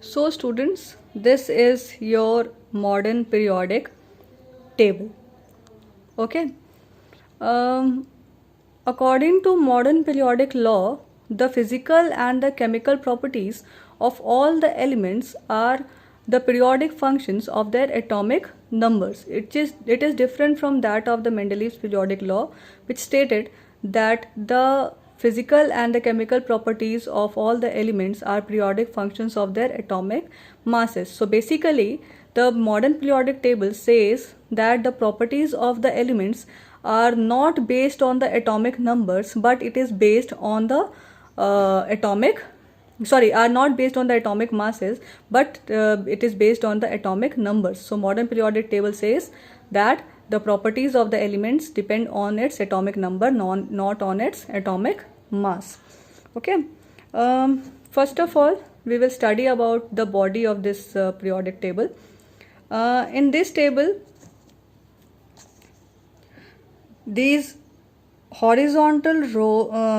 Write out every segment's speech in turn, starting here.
So students, this is your modern periodic table. Okay. Um, According to modern periodic law, the physical and the chemical properties of all the elements are the periodic functions of their atomic numbers. It is different from that of the Mendeleev's periodic law, which stated that the physical and the chemical properties of all the elements are periodic functions of their atomic masses. So basically, the modern periodic table says that the properties of the elements are not based on the atomic numbers, but it is based on the are not based on the atomic masses, but it is based on the atomic numbers. So modern periodic table says that the properties of the elements depend on its atomic number, not on its atomic mass. Okay. First of all, we will study about the body of this periodic table. In this table, these horizontal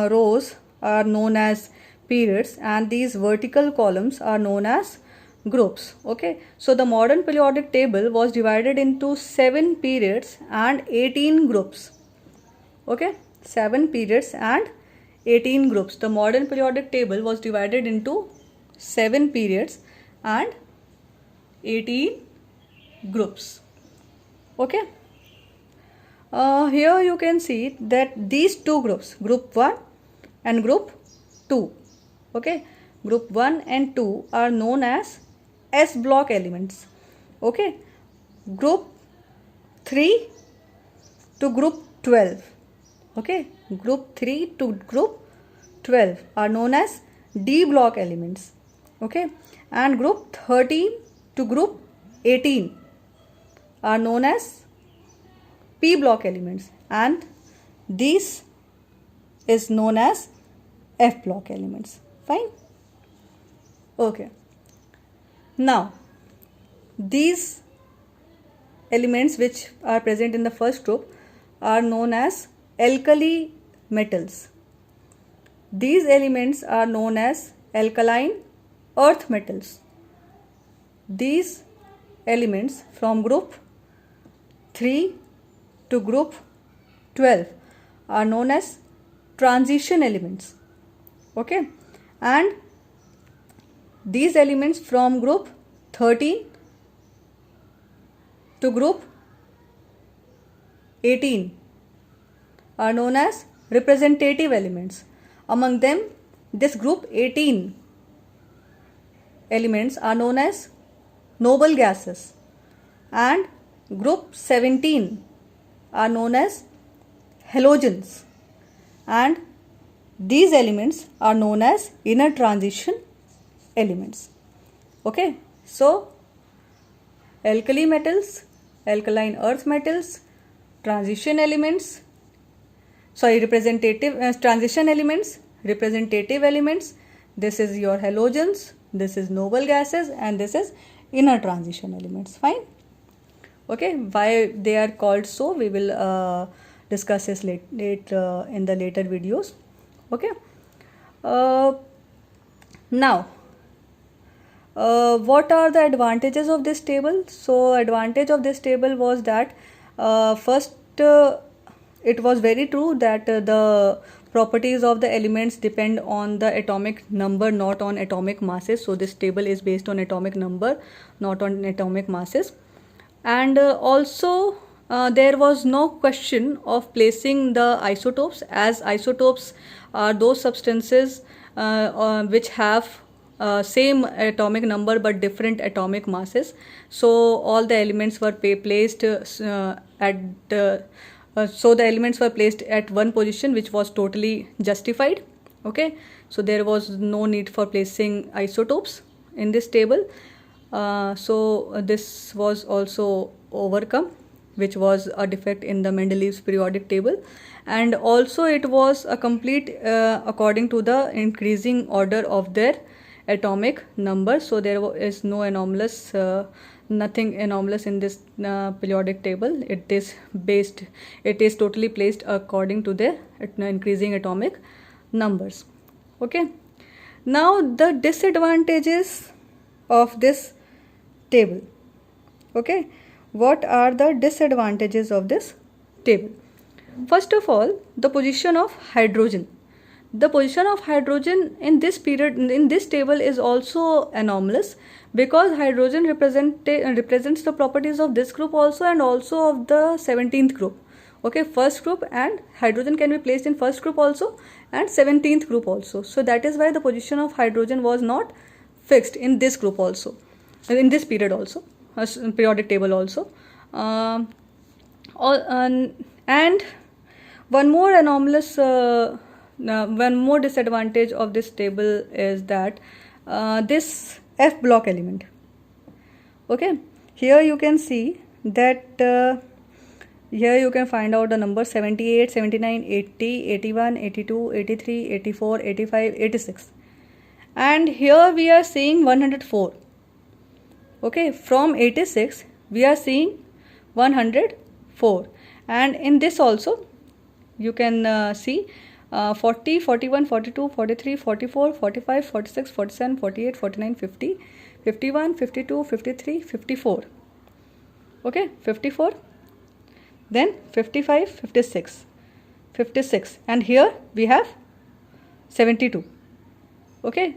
rows are known as periods, and these vertical columns are known as groups. Okay, so the modern periodic table was divided into 7 periods and 18 groups. Okay, 7 periods and 18 groups. The modern periodic table was divided into 7 periods and 18 groups. Okay. Here you can see that these two groups, group 1 and group 2, okay, group 1 and 2 are known as S block elements. Okay, group 3 to group 12, okay, group 3 to group 12 are known as D block elements. Okay, and group 13 to group 18 are known as P block elements, and this is known as F block elements. Fine. Okay. Now, these elements which are present in the first group are known as alkali metals. These elements are known as alkaline earth metals. These elements from group 3 to group 12 are known as transition elements. Okay, and these elements from group 13 to group 18 are known as representative elements. Among them, this group 18 elements are known as noble gases, and group 17 are known as halogens, and these elements are known as inner transition elements. Okay, so alkali metals, alkaline earth metals, transition elements, transition elements, representative elements, this is your halogens, this is noble gases, and this is inner transition elements. Fine. Okay, why they are called so, we will discuss this later in the later videos. Okay. Now, what are the advantages of this table? So advantage of this table was that first, it was very true that the properties of the elements depend on the atomic number, not on atomic masses. So this table is based on atomic number, not on atomic masses. And also there was no question of placing the isotopes, as isotopes are those substances which have same atomic number but different atomic masses. So all the elements were placed the elements were placed at one position, which was totally justified. Okay, so there was no need for placing isotopes in this table. So this was also overcome, which was a defect in the Mendeleev's periodic table, and also it was a complete according to the increasing order of their atomic number. So there is no anomalous, nothing anomalous in this periodic table. It is totally placed according to the increasing atomic numbers. Okay, now the disadvantages of this table. Okay, what are the disadvantages of this table? First of all, the position of hydrogen. The position of hydrogen in this period, in this table, is also anomalous, because hydrogen represents the properties of this group also, and also of the 17th group. Okay, first group, and hydrogen can be placed in first group also and 17th group also. So that is why the position of hydrogen was not fixed in this group also, in this period also, periodic table also. And one more anomalous, one more disadvantage of this table is that this F block element. Okay, here you can see that here you can find out the numbers 78, 79, 80, 81, 82, 83, 84, 85, 86. And here we are seeing 104. Okay, from 86 we are seeing 104. And in this also you can see 40, 41, 42, 43, 44, 45, 46, 47, 48, 49, 50, 51, 52, 53, 54. Okay, 54. Then 55, 56, 56, and here we have 72. Okay,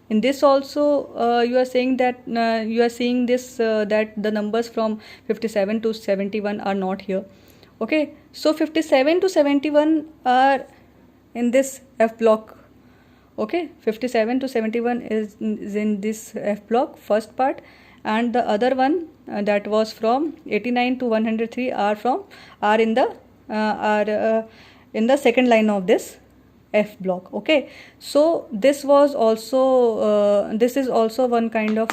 in this also you are saying that you are seeing this that the numbers from 57 to 71 are not here. Okay, so 57 to 71 are in this F block. Okay, 57 to 71 is in this F block, first part, and the other one that was from 89 to 103 are in the second line of this F block. Okay, so this was also this is also one kind of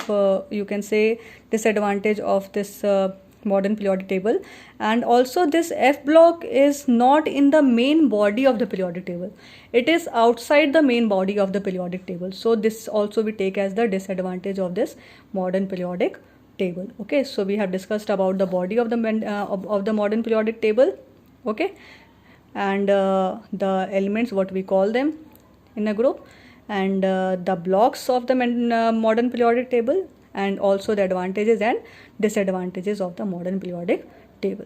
you can say disadvantage of this modern periodic table. And also this F block is not in the main body of the periodic table, it is outside the main body of the periodic table. So this also we take as the disadvantage of this modern periodic table. Okay, so we have discussed about the body of the modern periodic table. Okay, and the elements, what we call them in a group, and the blocks of the modern periodic table, and also the advantages and disadvantages of the modern periodic table.